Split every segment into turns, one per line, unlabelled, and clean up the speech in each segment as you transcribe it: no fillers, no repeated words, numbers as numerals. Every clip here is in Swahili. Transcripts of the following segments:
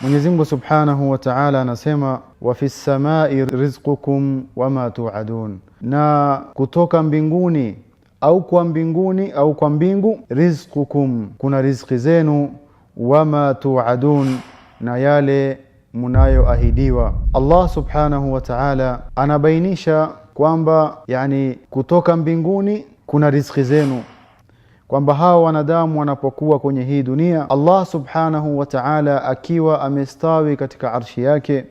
Mwenyezi Mungu Subhanahu wa Ta'ala anasema wa fis samai rizqukum wama tu'adun, na kutoka mbinguni au kwa mbingu rizqukum, kuna riziki zenu, wama tu'adun, na yale munayoahidiwa. Allah Subhanahu wa Ta'ala anabainisha kwamba kutoka mbinguni kuna riziki zenu, kwamba hao wanadamu wanapokuwa kwenye hii dunia, Allah Subhanahu wa Ta'ala akiwa amestawi katika arshi yake,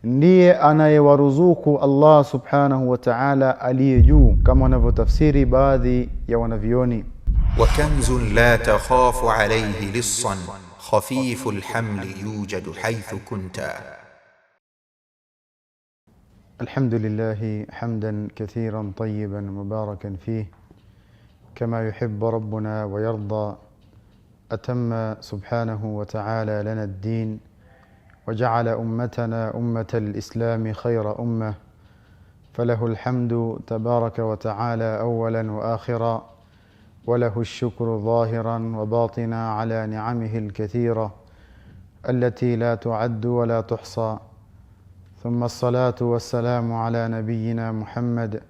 ndiye anayewaruzuku Allah Subhanahu wa Ta'ala aliye juu, kama wanavyotafsiri baadhi ya wanavioni.
wa kanzun la takhafu alayhi lissan khafifu alhamli yujadu haythu kunta.
Alhamdulillah hamdan kathiran tayyiban mubarakan fihi كما يحب ربنا ويرضى. أتم سبحانه وتعالى لنا الدين وجعل أمتنا أمة الإسلام خير أمة، فله الحمد تبارك وتعالى أولا وآخرا، وله الشكر ظاهرا وباطنا على نعمه الكثيرة التي لا تعد ولا تحصى. ثم الصلاة والسلام على نبينا محمد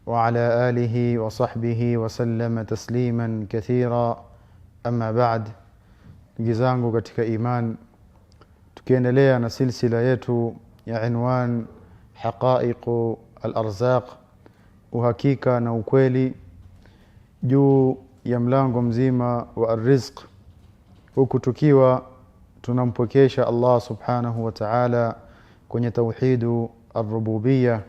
وعلى آله وصحبه وسلم تسليما كثيرا. أما بعد، جزangu katika iman, tukiendelea na silsila yetu ya inwan haqaiq al-arzaq, uhakika na ukweli juu ya mlango mzima wa arrizq, huku tukiwa tunampokesha Allah Subhanahu wa Ta'ala kwenye tauhidu ar-rububiyyah.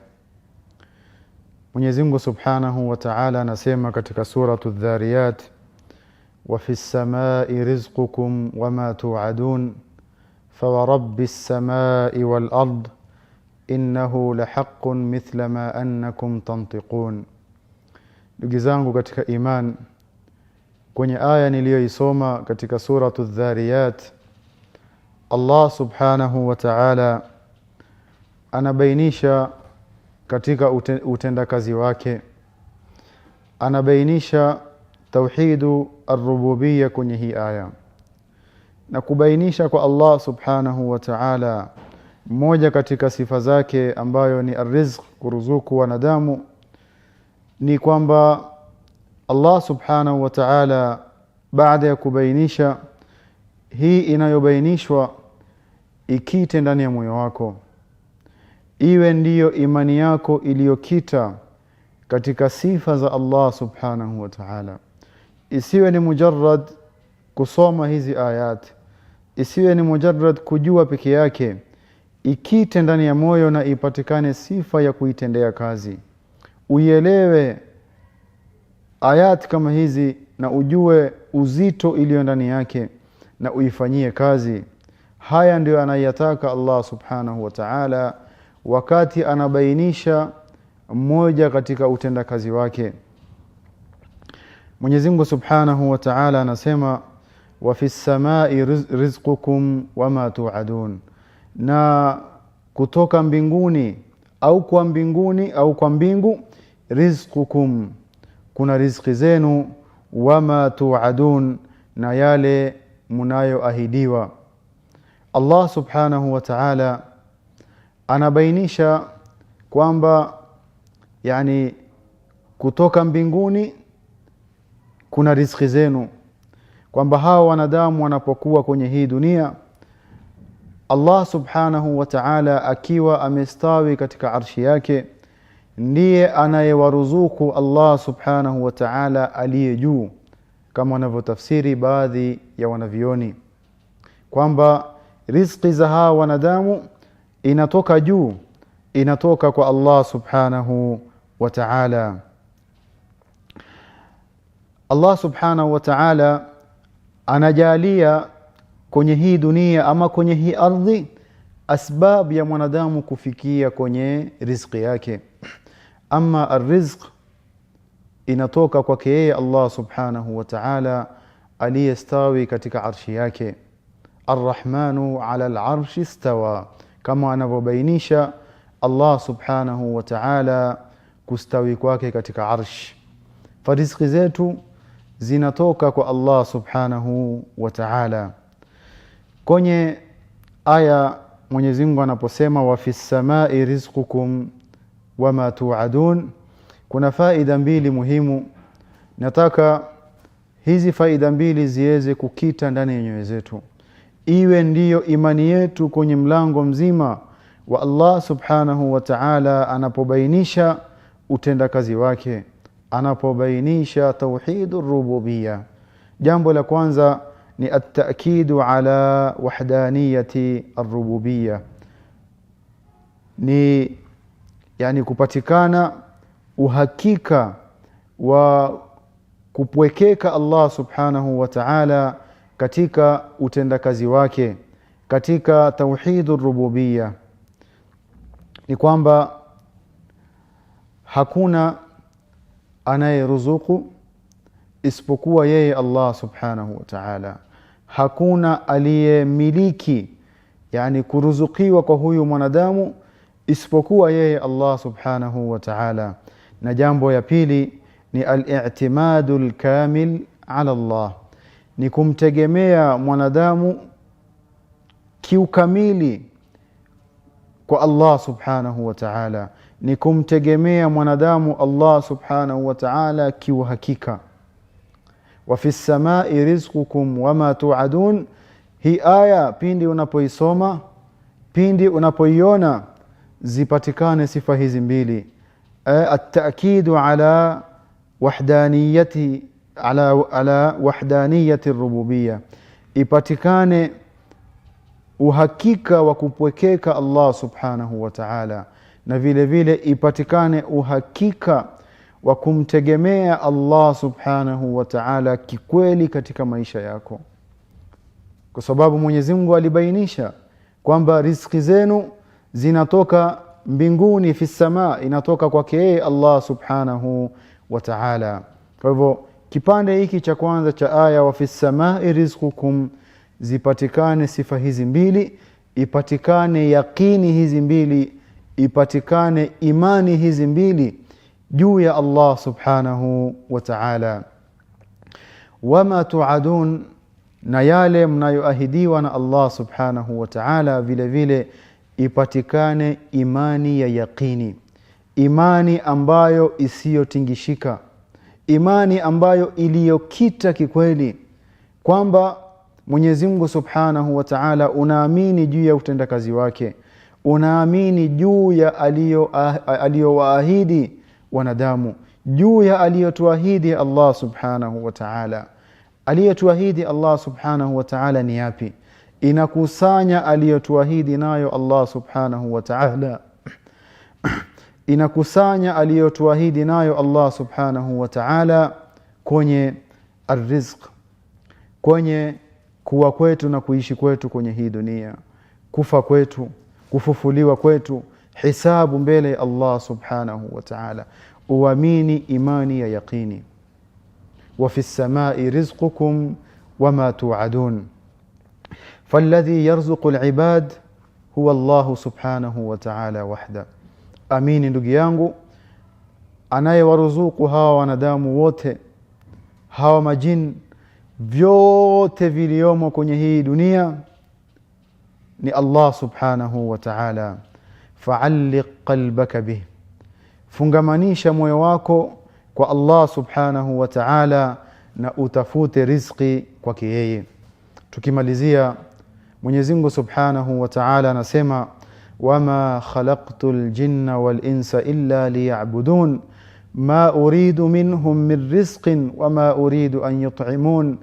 Mwenyezi Mungu Subhanahu wa Ta'ala anasema katika suratu Adh-Dhariyat, wa fis samai rizqukum wama tu'adun fa rabbis samai wal ard innahu lahaqqun mithla ma annakum tantiqun. Ndugu zangu katika iman, kwenye aya niliyoisoma katika suratu Adh-Dhariyat, Allah Subhanahu wa Ta'ala anabainisha katika utendakazi wake, anabainisha tauhidu ar-rububiyyah kwenye hii aya, na kubainisha kwa Allah Subhanahu wa Ta'ala moja katika sifa zake ambayo ni ar-rizq, kuruzuku wanadamu, ni kwamba Allah Subhanahu wa Ta'ala baada ya kubainisha hii inayobainishwa ikite ndani ya moyo wako, iwe ndiyo imani yako iliyokita katika sifa za Allah Subhanahu wa Ta'ala. Isiwe ni mujarrad kusoma hizi ayat, isiwe ni mujarrad kujua peke yake, ikite ndani ya moyo na ipatikane sifa ya kuitendea kazi. Uielewe ayat kama hizi na ujue uzito iliyo ndani yake na uifanyie kazi. Haya ndio anayataka Allah Subhanahu wa Ta'ala wakati anabainisha mmoja katika utendakazi wake. Mwenyezi Mungu Subhanahu wa Ta'ala anasema wa fis samai rizqukum wama tu'adun, na kutoka mbinguni au kwa mbingu rizqukum, kuna riziki zenu, wama tu'adun, na yale munayoahidiwa. Allah Subhanahu wa Ta'ala anabainisha kwamba kutoka mbinguni kuna riziki zenu, kwamba hao wanadamu wanapokuwa kwenye hii dunia, Allah Subhanahu wa Ta'ala akiwa amestawi katika arshi yake, ndiye anayewaruzuku Allah Subhanahu wa Ta'ala aliye juu, kama wanavyotafsiri baadhi ya wanavioni, kwamba riziki za hao wanadamu inatoka juu, inatoka kwa Allah Subhanahu wa Ta'ala. Allah Subhanahu wa Ta'ala anajalia kwenye hii dunia ama kwenye hii ardhi asbab ya mwanadamu kufikia kwenye riziki yake. Ama ar-rizq inatoka kwake yeye Allah Subhanahu wa Ta'ala aliyestawi katika arshi yake. Ar-Rahmanu 'ala al-'arshi istawa, kama anavyobainisha Allah Subhanahu wa Ta'ala kustawi kwake katika arsh. Riziki zetu zinatoka kwa Allah Subhanahu wa Ta'ala. Kwenye aya Mwenyezi Mungu anaposema wa fis samai rizqukum wama tu'adun, kuna faida mbili muhimu. Nataka hizi faida mbili ziweze kukita ndani ya nyoyo zetu, iwe ndiyo imani yetu kwenye mlango mzima wa Allah subhanahu wa ta'ala anapobainisha utendakazi wake, anapobainisha tauhidur rububiyya. Jambo la kwanza ni at-ta'kidu ala wahdaniyati ar-rububiyya, ni yani kupatikana uhakika wa kupwekeka Allah subhanahu wa ta'ala katika utendakazi wake, katika tauhidur rububiyya. Ni kwamba hakuna anayeruzuku isipokuwa yeye Allah subhanahu wa ta'ala. Hakuna aliyemiliki yani kuruzukiwa kwa huyu mwanadamu isipokuwa yeye Allah subhanahu wa ta'ala. Na jambo ya pili ni al-i'timadul kamil ala Allah, ni kumtegemea mwanadamu kiukamili kwa Allah subhanahu wa ta'ala, ni kumtegemea mwanadamu Allah subhanahu wa ta'ala kiuhakika. Wa fis samai rizqukum wama tu'adun, hii aya pindi unapoisoma, pindi unapoiona, zipatikane sifa hizi mbili, at-ta'kidu ala wahdaniyati ala wahdaniyati ar-rububiyya, ipatikane uhakika wa kupwekeka Allah subhanahu wa ta'ala, na vile vile ipatikane uhakika wa kumtegemea Allah subhanahu wa ta'ala kikweli katika maisha yako, kwa sababu Mwenyezi Mungu alibainisha kwamba riziki zenu zinatoka mbinguni, fi samaa, inatoka kwake yeye Allah subhanahu wa ta'ala. Kwa hivyo kipande hiki cha kwanza cha aya wa fi samaa rizqukum, zipatikane sifa hizi mbili, ipatikane yaqini hizi mbili, ipatikane imani hizi mbili juu ya Allah subhanahu wa ta'ala. Wama tu'adun, na yale mnayoahidiwa na Allah subhanahu wa ta'ala vile vile ipatikane imani ya yaqini, imani ambayo isiyotingishika, imani ambayo iliyokita kikweli, kwamba Mwenyezi Mungu subhanahu wa ta'ala unaamini juu ya utendakazi wake, unaamini juu ya aliyowaahidi wanadamu, juu ya aliyotuahidi Allah subhanahu wa ta'ala. Aliyotuahidi Allah subhanahu wa ta'ala ni yapi? Inakusanya aliyotuahidi nayo Allah subhanahu wa ta'ala, inakusanya aliyotuahidi nayo Allah subhanahu wa ta'ala kwenye arrizq, kwenye kuwa kwetu na kuishi kwetu kwenye hii dunia, kufa kwetu, kufufuliwa kwetu, hisabu mbele ya Allah subhanahu wa ta'ala. Uamini imani ya yaqini. Wa fis samai rizqukum wama tu'adun, falladhi yarzuqu al-ibad huwa Allah subhanahu wa ta'ala wahda. Amini ndugu yangu, anayewaruzuku hawa wanadamu wote, hawa majini, vyote viliomo kwenye hii dunia ni Allah subhanahu wa ta'ala. Fa'alliq qalbaka bih, fungamanisha moyo wako kwa Allah subhanahu wa ta'ala na utafute riziki kwake yeye. Tukimalizia, Mwenyezi Mungu subhanahu wa ta'ala anasema wama khalaqtul jinna wal insa illa liya'budun ma uridu minhum min rizqin wama uridu an yut'imun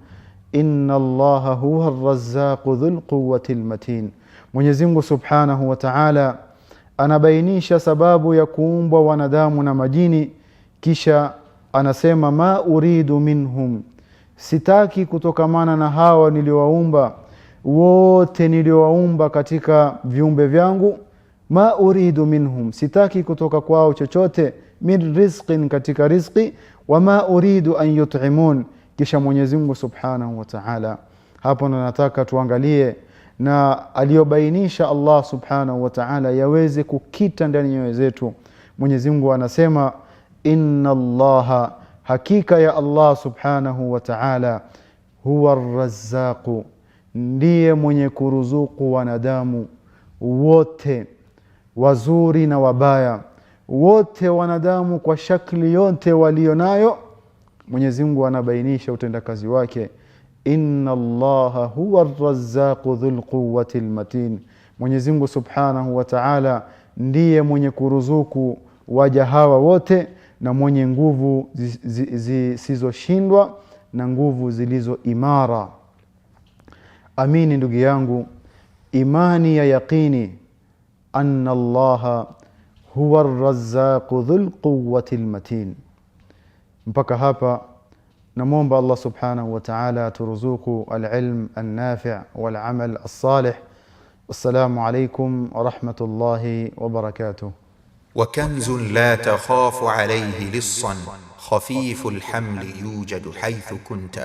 inna Allaha huwa ar-razzaqu dhul quwwati al-matin. Mwenyezi Mungu subhanahu wa ta'ala anabainisha sababu ya kuumbwa wanadamu na majini, kisha anasema ma uridu minhum, sitaki kutokamana na hawa niliowaumba wote, niliowaumba katika viumbe vyangu, ma uridu minhum, sitaki kutoka kwao chochote, min rizqin, katika rizqi, wama uridu an yut'imun. Kisha Mwenyezi Mungu subhanahu wa ta'ala hapo nataka tuangalie na aliyobainisha Allah subhanahu wa ta'ala yaweze kukita ndani ya nyoyo zetu. Mwenyezi Mungu anasema inna Allaha, hakika ya Allah subhanahu wa ta'ala, huwa ar-razzaqu, ndiye mwenye kuruzuku wanadamu wote, wazuri na wabaya, wote wanadamu kwa shakli yote walionayo. Mwenyezi Mungu anabainisha utendakazi wake, inna Allaha huwa ar-razzaqu dhul quwwati al-matin. Mwenyezi Mungu Subhanahu wa Ta'ala ndiye mwenye kuruzuku waja hawa wote na mwenye nguvu zisizoshindwa na nguvu zilizo imara. Amini ndugu yangu, imani ya yaqini, anna Allaha huwa ar-razzaqu dhul quwwati al-matin. Mpaka hapa namuomba Allah Subhanahu wa Ta'ala turuzuku al-ilm an-nafi' wal-amal as-salih. Wassalamu alaykum wa rahmatullahi wa barakatuh.
وكنز لا تخاف عليه لصا خفيف الحمل يوجد حيث كنت.